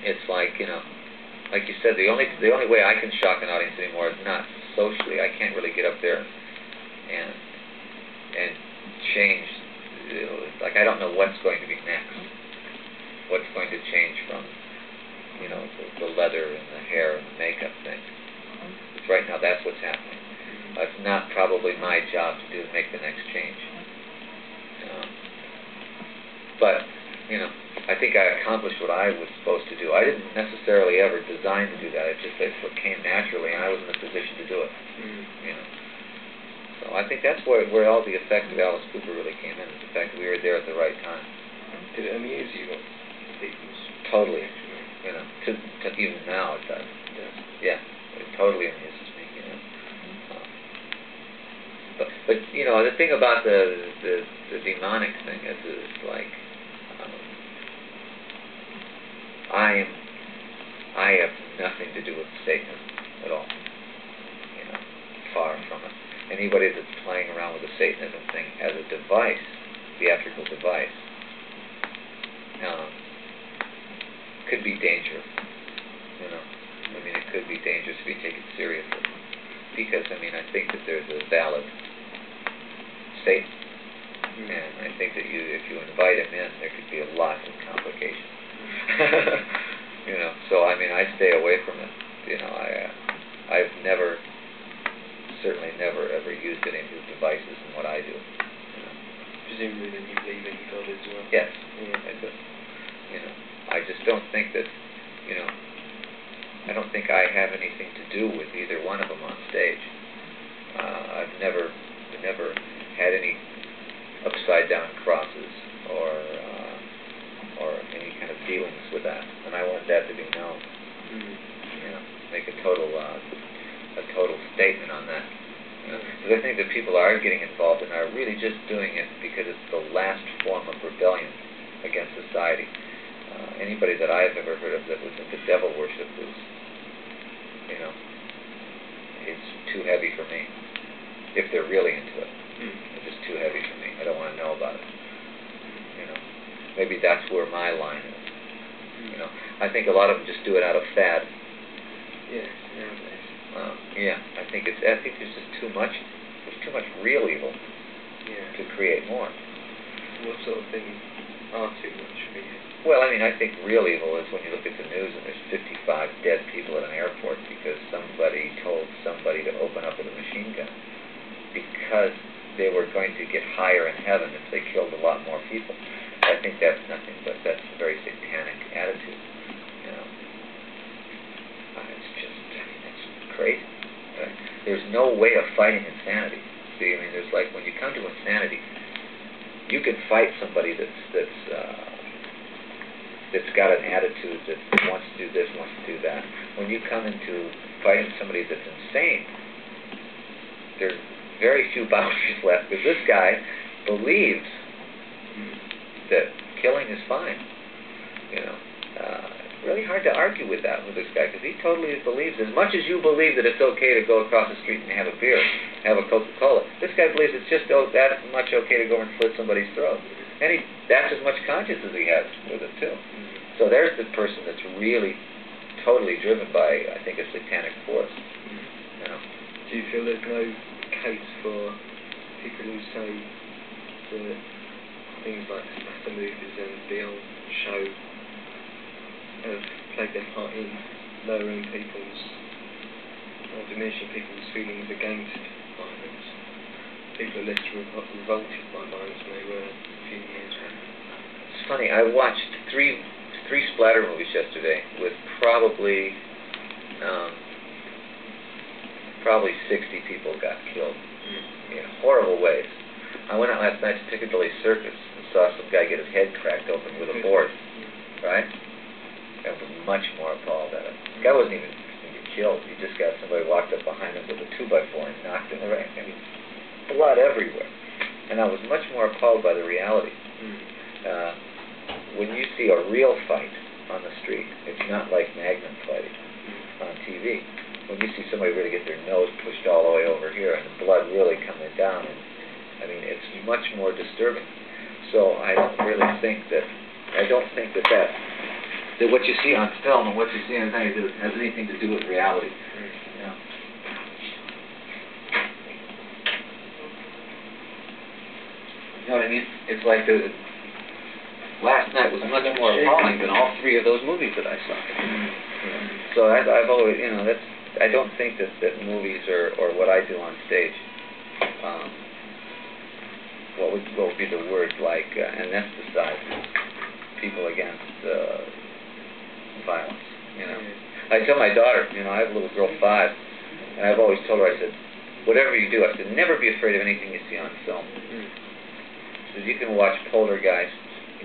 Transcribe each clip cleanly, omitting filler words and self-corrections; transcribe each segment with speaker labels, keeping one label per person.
Speaker 1: it's like, you know, like you said, the only way I can shock an audience anymore is not socially. I can't really get up there and change. Like, I don't know what's going to be next. What's going to change from, you know, the leather and the hair and the makeup thing. Because right now that's what's happening. It's not probably my job to make the next change. But, you know, I think I accomplished what I was supposed to do. I didn't necessarily ever design to do that. It just what came naturally, and I was in a position to do it. You know. So I think that's where all the effect of Alice Cooper really came in, is the fact that we were there at the right time.
Speaker 2: Did it amuse you?
Speaker 1: Totally. You know, to even now it does. Yeah, it totally amuses me. You know. But you know, the thing about the demonic thing is like, I have nothing to do with Satan at all. You know, far from it. Anybody that's playing around with the Satanism thing as a device, theatrical device, could be dangerous. You know, I mean, it could be dangerous if you take it seriously. Because I mean, I think that there's a valid Satan, and I think that if you invite him in, there could be a lot of complications. You know, so I mean, I stay away from it. You know, I've certainly never ever used any of his devices in what I do. You know.
Speaker 2: Presumably, then you believe in God as well.
Speaker 1: Yes, I do. You know, I just don't think that. You know, I don't think I have anything to do with either one of them on stage. I've never had any upside down crosses or any kind of dealings with that, and I want that to be known. You know, make a total statement on that. You know, because I think that people are getting involved and are really just doing it because it's the last form of rebellion against society. Anybody that I've ever heard of that was into devil worship is, you know, it's too heavy for me. If they're really into it, it's just too heavy for me. I don't want to know about it. You know, maybe that's where my line is. You know, I think a lot of them just do it out of fad.
Speaker 2: Yeah, nowadays.
Speaker 1: Yeah, I think there's just too much. There's too much real evil.
Speaker 2: Yeah.
Speaker 1: To create more.
Speaker 2: What sort of things are too much for you?
Speaker 1: Well, I mean, I think real evil is when you look at the news and there's 55 dead people at an airport because somebody told somebody to open up with a machine gun because they were going to get higher in heaven if they killed a lot more people. I think that's nothing but that's a very satanic attitude. You know, it's just, I mean, it's crazy. There's no way of fighting insanity. See, I mean, there's like when you come to insanity, you can fight somebody that's got an attitude that wants to do this, wants to do that. When you come into fighting somebody that's insane, there's very few boundaries left because this guy believes that killing is fine. You know, it's really hard to argue with that with this guy because he totally believes, as much as you believe that it's okay to go across the street and have a beer, have a Coca-Cola, this guy believes it's just that much okay to go and slit somebody's throat. And that's as much conscience as he has with it too. So there's the person that's really totally driven by, I think, a satanic force. You know.
Speaker 2: Do you feel there's no case for people who say that things like splatter movies and Beyond show have played their part in lowering people's or diminishing people's feelings against violence? People are less revolted by violence than they were a few years ago.
Speaker 1: It's funny, I watched three splatter movies yesterday with probably 60 people got killed in horrible ways. I went out last night to Piccadilly Circus and saw some guy get his head cracked open with a board, right? I was much more appalled at it. The guy wasn't even killed. He just got somebody walked up behind him with a 2x4 and knocked him around. I mean, blood everywhere. And I was much more appalled by the reality. When you see a real fight on the street, it's not like Magnum fighting on TV. When you see somebody really get their nose pushed all the way over here and the blood really coming down, and, I mean, it's much more disturbing. So I don't think that that what you see on film and what you see on anything has anything to do with reality. You know? You know what I mean? It's like last night was much more appalling than all three of those movies that I saw. So I've always, you know, I don't think that movies or what I do on stage, what would be the word, like anesthetize people against violence. You know, I tell my daughter, you know, I have a little girl 5, and I've always told her, I said, whatever you do, I said, never be afraid of anything you see on film. Because you can watch Poltergeist,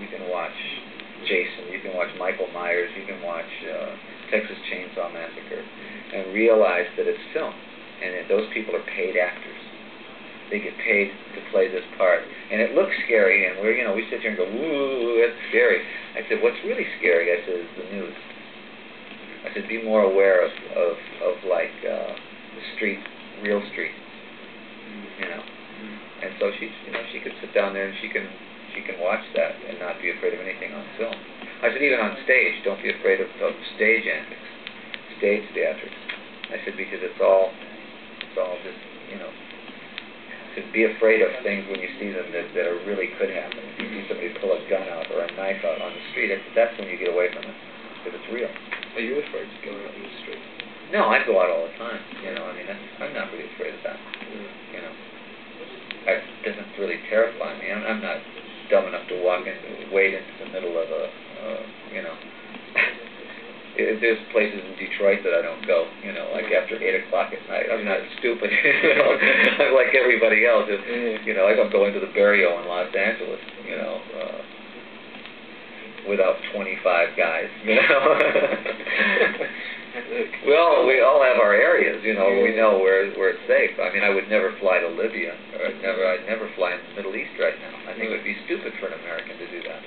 Speaker 1: you can watch Jason, you can watch Michael Myers, you can watch Texas Chainsaw Massacre, and realize that it's film, and that those people are paid actors. They get paid to play this part, and it looks scary, and we sit here and go, "Ooh, that's scary." I said, "What's really scary," I said, "is the news." I said, "Be more aware of like the street, real street, you know." And so she could sit down there and she can watch that and not be afraid of anything on film. I said, even on stage, don't be afraid of stage antics, stage theatrics. I said, because it's all just, you know. To be afraid of things when you see them that are really could happen. If you see somebody pull a gun out or a knife out on the street, that's when you get away from it, because it's real.
Speaker 2: Are you afraid to go out on the street?
Speaker 1: No, I go out all the time. You know, I mean, I'm not really afraid of that. You know, it doesn't really terrify me. I'm not dumb enough to wade into the middle of you know. There's places in Detroit that I don't go, you know, like after 8 o'clock at night. I'm not stupid, you know. I'm like everybody else. You know, I don't go into the Barrio in Los Angeles, you know, without 25 guys, you know. we all have our areas, you know. We know where it's safe. I mean, I would never fly to Libya, or I'd never fly in the Middle East right now. I think it would be stupid for an American to do that,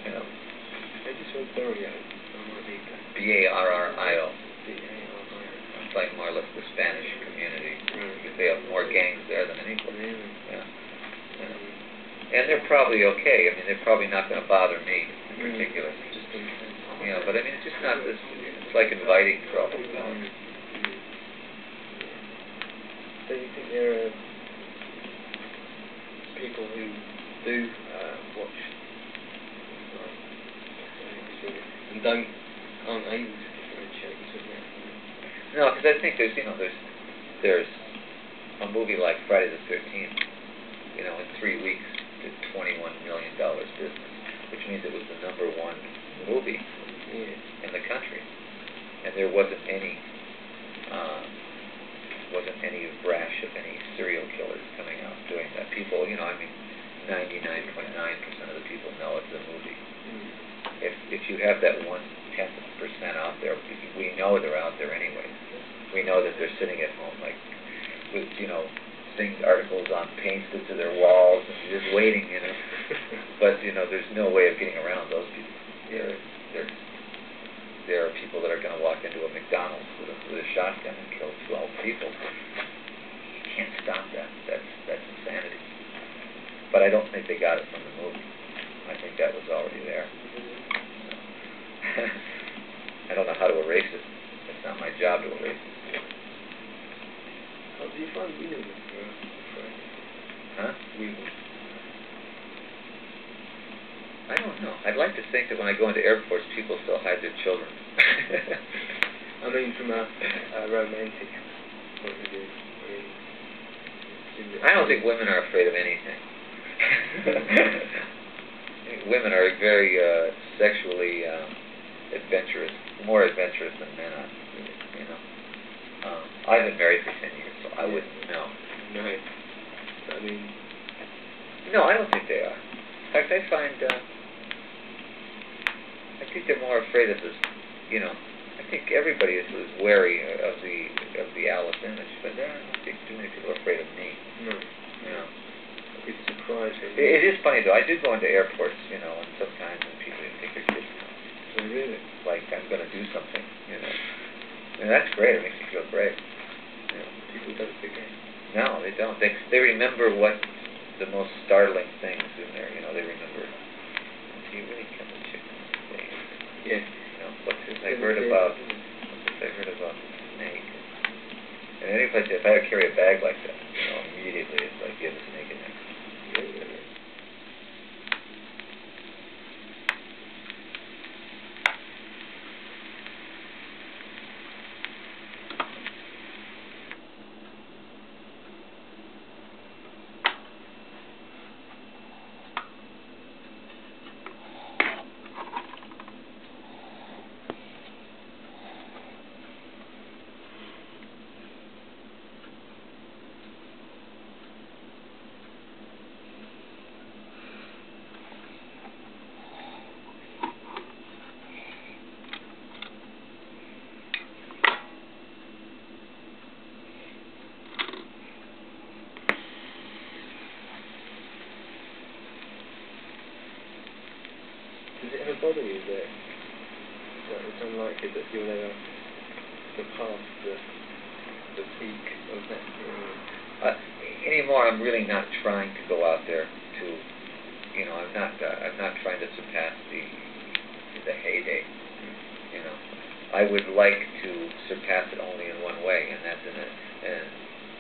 Speaker 1: you know.
Speaker 2: I just went Barrio.
Speaker 1: Barrio. It's like more or less the Spanish community, because they have more gangs there than anywhere. Yeah. And they're probably okay. I mean, they're probably not going to bother me in particular. You know, but I mean, it's just not this. It's like inviting trouble.
Speaker 2: So you think there are people who do watch and aren't able to differentiate between that?
Speaker 1: No, because I think there's a movie like Friday the 13th, you know, in 3 weeks did $21 million business, which means it was the #1 movie in the country, and there wasn't any rash of any serial killers coming out doing that. People, you know, I mean, 99.9% of the people know it's a movie. If you have that 1/10% out there, we know they're out there anyway. We know that they're sitting at home, like, with, you know, articles on pasted to their walls and just waiting, you know. But, you know, there's no way of getting around those people. There are people that are going to walk into a McDonald's with a shotgun and kill 12 people. You can't stop that. That's insanity. But I don't think they got it from the movie. I think that was already there. I don't know how to erase it. It's not my job to erase it.
Speaker 2: How do you find women afraid?
Speaker 1: Huh?
Speaker 2: Women.
Speaker 1: I don't know. I'd like to think that when I go into airports, people still hide their children.
Speaker 2: I mean, from a romantic point of view.
Speaker 1: I don't think women are afraid of anything. Women are very sexually adventurous, more adventurous than men are. You know, I've been married for 10 years, so I wouldn't know.
Speaker 2: No, I mean,
Speaker 1: no, I don't think they are. In fact, I find I think they're more afraid of this. You know, I think everybody is wary of the Alice image, but I don't think too many people are afraid of me.
Speaker 2: No,
Speaker 1: you know.
Speaker 2: It's surprising.
Speaker 1: It is funny though. I do go into airports, you know, and sometimes people think they're kids.
Speaker 2: So really,
Speaker 1: like I'm going to do something, you know. And that's great. It makes you feel great.
Speaker 2: You know, people don't forget.
Speaker 1: No, they don't. They remember what the most startling things in there. You know, they remember. Did he really kill the chicken?
Speaker 2: Yeah.
Speaker 1: You know, right like that. You know, immediately it's like give us naked neck.
Speaker 2: Does it ever bother you that it's unlikely that you'll ever surpass the peak of that period?
Speaker 1: Anymore, I'm really not trying to go out there to, you know, I'm not trying to surpass the heyday. You know, I would like to surpass it only in one way, and that's in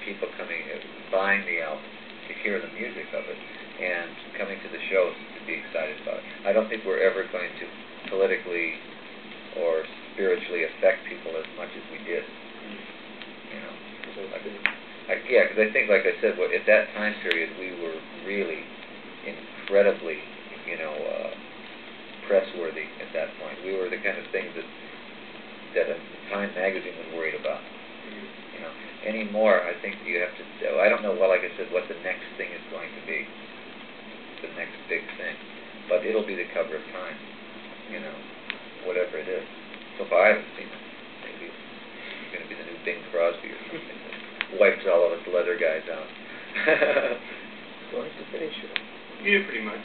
Speaker 1: people coming, buying the album to hear the music of it, and coming to the shows to be excited about it. I don't think we're ever going to politically or spiritually affect people as much as we did. You know, because I think, like I said, at that time period, we were really incredibly, you know, press-worthy at that point. We were the kind of things that a Time magazine was worried about. You know, anymore, I think you have to. I don't know. Well, like I said, what the next thing is going to be, the next big thing, but it'll be the cover of Time. You know, whatever it is. So far, I haven't seen it. Maybe it's going to be the new Bing Crosby or something. Wipes all of us leather guys out.
Speaker 2: Do I have to finish it?
Speaker 3: Yeah, pretty much.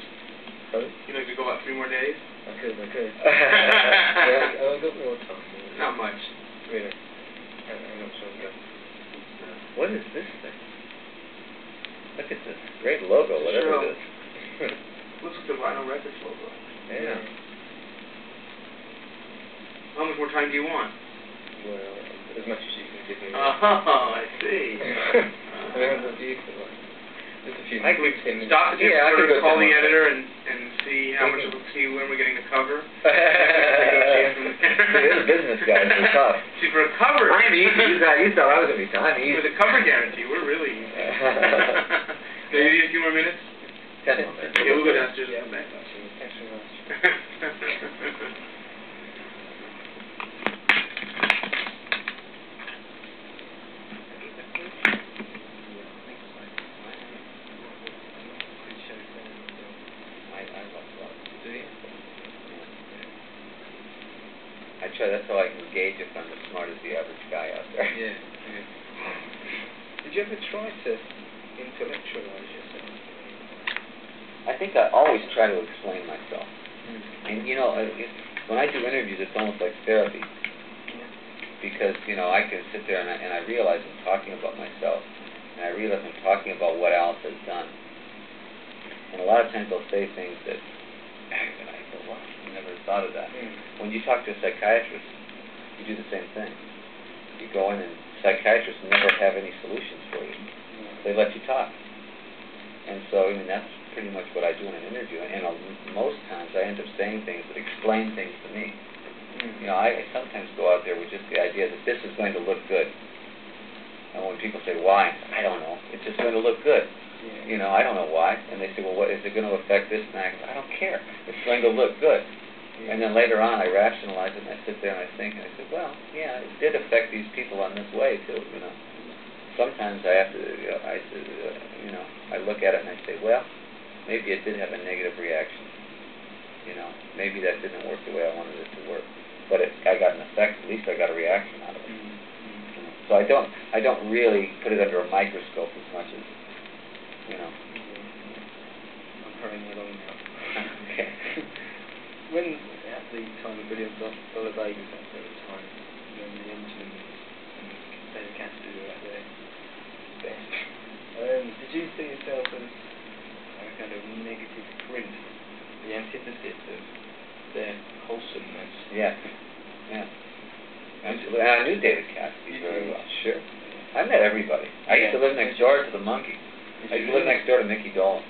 Speaker 2: Oh?
Speaker 3: You know, if you go about 3 more days?
Speaker 2: I could. Yeah, I've got more time.
Speaker 3: Not much.
Speaker 2: Really? I'm not sure.
Speaker 1: What is this thing? Look at this great logo,
Speaker 3: It's a
Speaker 1: whatever
Speaker 3: show.
Speaker 1: it is.
Speaker 3: Looks like the Vinyl Records logo.
Speaker 1: Yeah.
Speaker 3: How much more time do you want?
Speaker 2: Well, as much as you can give me.
Speaker 3: Oh, I see.
Speaker 2: I mean, what do you feel like? There's a few
Speaker 1: I could
Speaker 2: quick things.
Speaker 3: Stop just
Speaker 1: Yeah, I could
Speaker 3: sort of
Speaker 1: go
Speaker 3: call the
Speaker 1: down.
Speaker 3: editor and see how much see when we're getting the cover.
Speaker 1: They're business guys, they're tough.
Speaker 3: See, for a cover.
Speaker 1: I'm easy. You thought I was going to be time easy.
Speaker 3: For the cover guarantee, we're really easy. Maybe a few more minutes?
Speaker 1: 10 more minutes.
Speaker 3: Yeah, we'll go downstairs and
Speaker 2: Yeah,
Speaker 3: come back.
Speaker 2: thanks very much.
Speaker 1: I try, that's how I can gauge if I'm as smart as the average guy out there.
Speaker 2: Yeah. Did you ever try to intellectualize yourself?
Speaker 1: I think I always try to explain myself. And, you know, when I do interviews, it's almost like therapy. Because, you know, I can sit there and I realize I'm talking about myself. And I realize I'm talking about what Alice has done. And a lot of times they'll say things that, and I go, wow, I never thought of that. When you talk to a psychiatrist, you do the same thing. You go in and psychiatrists never have any solutions for you. They let you talk. And so, I mean, that's pretty much what I do in an interview. And most times I end up saying things that explain things to me. You know, I sometimes go out there with just the idea that this is going to look good. And when people say, why? I don't know. It's just going to look good. You know, I don't know why. And they say, well, what is it going to affect this? And I go, I don't care. It's going to look good. And then later on, I rationalize it, and I sit there and I think, and I say, well, yeah, it did affect these people on this way, too, you know. Sometimes I have to, you know, I look at it and I say, well, maybe it did have a negative reaction. You know, maybe that didn't work the way I wanted it to work. But I got an effect, at least I got a reaction out of it. So I don't really put it under a microscope as much as, you know.
Speaker 2: I'm hurrying along now.
Speaker 1: Okay.
Speaker 2: When, at the time of Billion Dollar Babies, at the time, when the Intims and David Cassidy were at their best, did you see yourself as a kind of negative print, the antithesis of their wholesomeness?
Speaker 1: Yeah. Yeah. Absolutely. I knew David Cassidy very well. Sure. I met everybody. I used to live next door to the Monkey. I used to live next door to Mickey Dolan.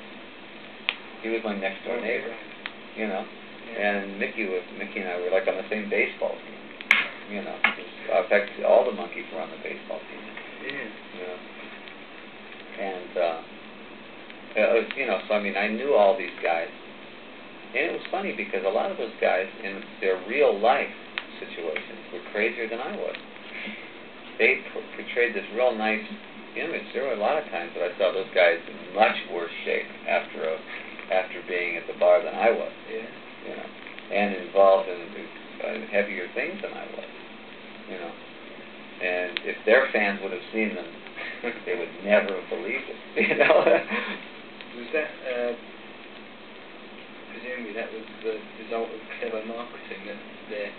Speaker 1: He was my next door neighbor, you know. And Mickey and I were like on the same baseball team, you know. In fact, all the Monkeys were on the baseball team.
Speaker 2: Yeah.
Speaker 1: You know. And it was, you know, so I mean, I knew all these guys, and it was funny because a lot of those guys in their real life situations were crazier than I was. They portrayed this real nice image. There were a lot of times that I saw those guys in much worse shape after being at the bar than I was.
Speaker 2: Yeah.
Speaker 1: You know, and involved in heavier things than I was. You know, and if their fans would have seen them, they would never have believed it. You know.
Speaker 2: Was that presumably that was the result of clever marketing, that their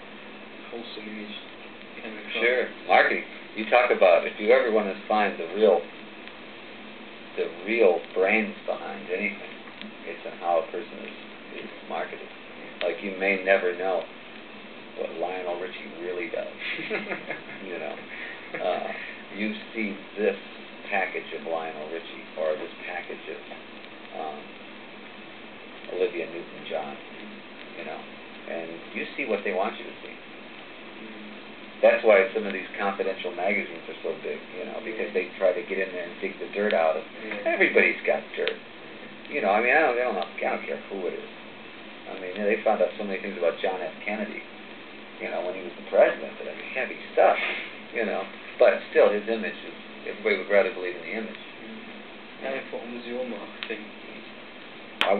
Speaker 2: wholesome image came across?
Speaker 1: Sure, marketing. You talk about, if you ever want to find the real brains behind anything, it's in how a person is marketed. Like, you may never know what Lionel Richie really does. You know, you see this package of Lionel Richie or this package of Olivia Newton-John, you know, and you see what they want you to see. That's why some of these confidential magazines are so big, you know, because they try to get in there and dig the dirt out of. Everybody's got dirt. You know, I mean, I don't care who it is. I mean, they found out so many things about John F. Kennedy, you know, when he was the president. I mean, heavy stuff, you know. But still, his image is, everybody would rather believe in the image.
Speaker 2: How important was your marketing?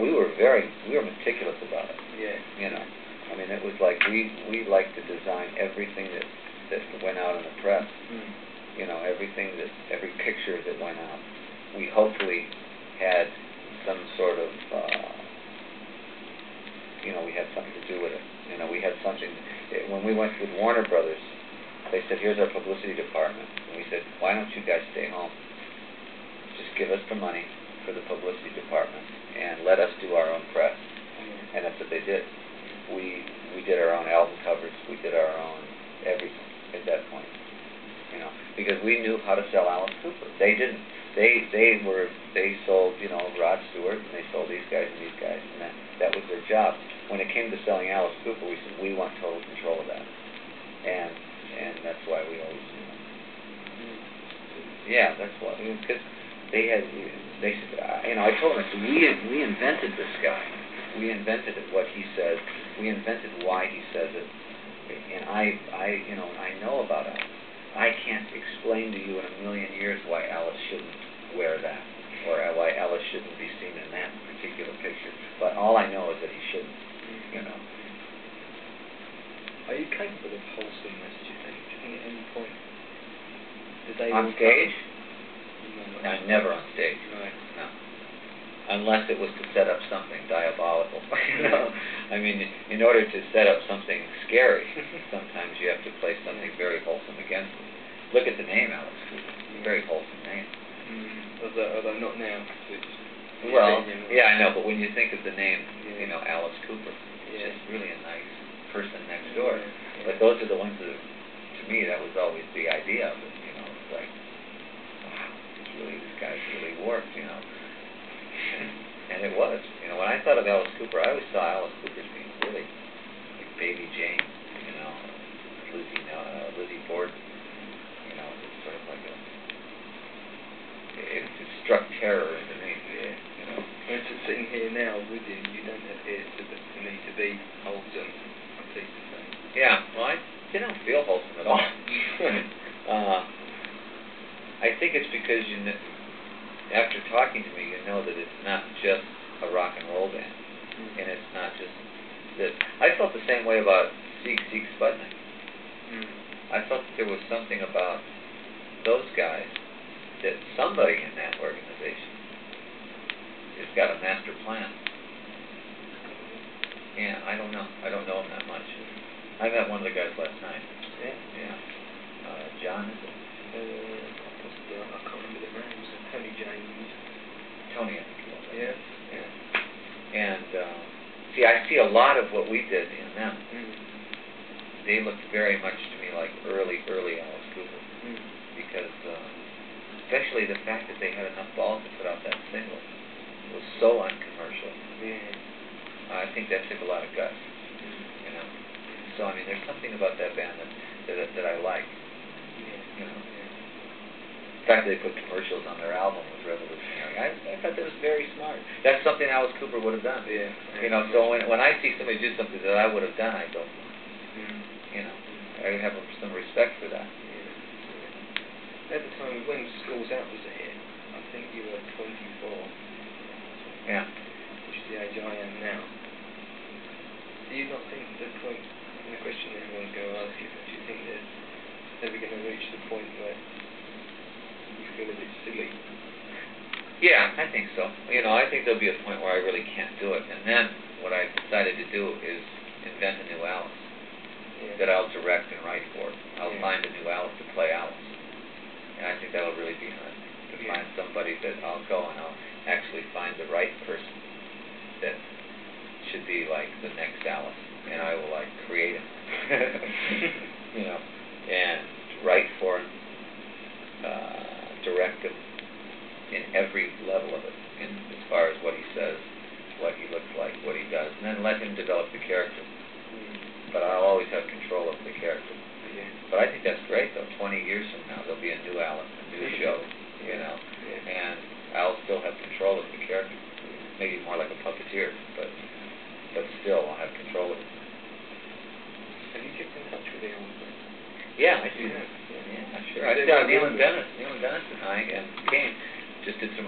Speaker 1: We were meticulous about it.
Speaker 2: Yeah.
Speaker 1: You know, I mean, it was like we liked to design everything that went out in the press. You know, every picture that went out. We hopefully had some sort of, you know, we had something to do with it. You know, we had something. When we went with Warner Brothers, they said, "Here's our publicity department," and we said, "Why don't you guys stay home? Just give us the money for the publicity department and let us do our own press." And that's what they did. We did our own album covers. We did our own everything at that point. You know, because we knew how to sell Alice Cooper. They didn't. They sold, you know, Rod Stewart, and they sold these guys and these guys, and that was their job. When it came to selling Alice Cooper, we said we want total control of that, and that's why we always, you know. Yeah, that's why, because they said, you know, I told them, I said, we invented this guy. We invented it, what he says. We invented why he says it. And you know, I know about Alice. I can't explain to you in a million years why Alice shouldn't wear that, or why Alice shouldn't be seen in that particular picture. But all I know is that he shouldn't, you know.
Speaker 2: Are you capable of wholesomeness, do you think? Do you think at any point did they
Speaker 1: on stage?
Speaker 2: No,
Speaker 1: never on stage.
Speaker 2: Right.
Speaker 1: No. Unless it was to set up something diabolical. You know, I mean, in order to set up something scary, sometimes you have to place something very wholesome against it. Look at the name Alice Cooper. It's a very wholesome name.
Speaker 2: Although not now.
Speaker 1: Well, yeah, I know, but when you think of the name, you know, Alice Cooper, it's just really a nice person next door. But those are the ones that, to me, that was always the idea of it. You know, it's like, wow, this guy's really warped, you know. And it was. You know, when I thought of Alice Cooper, I always saw Alice Cooper as being really like Baby Jane, you know, Lizzie Borden, you know, it's sort of like it struck terror into me, you know.
Speaker 2: When it's sitting here now with you, you don't appear to me to be wholesome, I'm pleased to say.
Speaker 1: Yeah, well, I don't feel wholesome at all. I think it's because after talking to me, you know that it's not just a rock and roll band, and it's not just that. I felt the same way about Sigue Sigue Sputnik. I felt that there was something about those guys that somebody in that organization has got a master plan. Yeah, I don't know. I don't know him that much. I met one of the guys last night. Yeah. John, is it?
Speaker 2: I can't remember the names. Tony James.
Speaker 1: Tony, I think it was.
Speaker 2: Yeah.
Speaker 1: And see, I see a lot of what we did in them. They looked very much to me like early Alice Cooper, because especially the fact that they had enough balls to put out that single. It was so uncommercial.
Speaker 2: Yeah.
Speaker 1: I think that took a lot of guts, you know. So I mean, there's something about that band that I like,
Speaker 2: Yeah.
Speaker 1: you know. The fact that they put commercials on their album was revolutionary. I thought that was very smart. That's something Alice Cooper would have done.
Speaker 2: Yeah.
Speaker 1: You know, so when I see somebody do something that I would have done, I go, you know, I have some respect for that.
Speaker 2: Yeah. At the time when Schools Out was a hit, I think you were 24.
Speaker 1: Yeah.
Speaker 2: Which is the age I am now. Do you not think the point, and the question that everyone's going to ask you, do you think that it's ever going to reach the point where you feel a bit silly?
Speaker 1: Yeah, I think so. You know, I think there'll be a point where I really can't do it. And then what I decided to do is invent a new Alice that I'll direct and write for. I'll find a new Alice to play Alice. And I think that'll really be nice. To find somebody that I'll go and I'll actually find the right person that should be like the next Alice. And I will like create him. You know, and write for him, direct him in every level of it, in as far as what he says, what he looks like, what he does, and then let him develop the character. But I'll always have control of the character. But I think that's great, though. 20 years from now, there'll be a new Alice, a new show, you know, and I'll still have control of the character. Maybe more like a puppeteer, but still I'll have control of it.
Speaker 2: Have you kept in touch with the old?
Speaker 1: Yeah, I do. Yeah, sure. I still Neil and Dennis and I and Kane just did some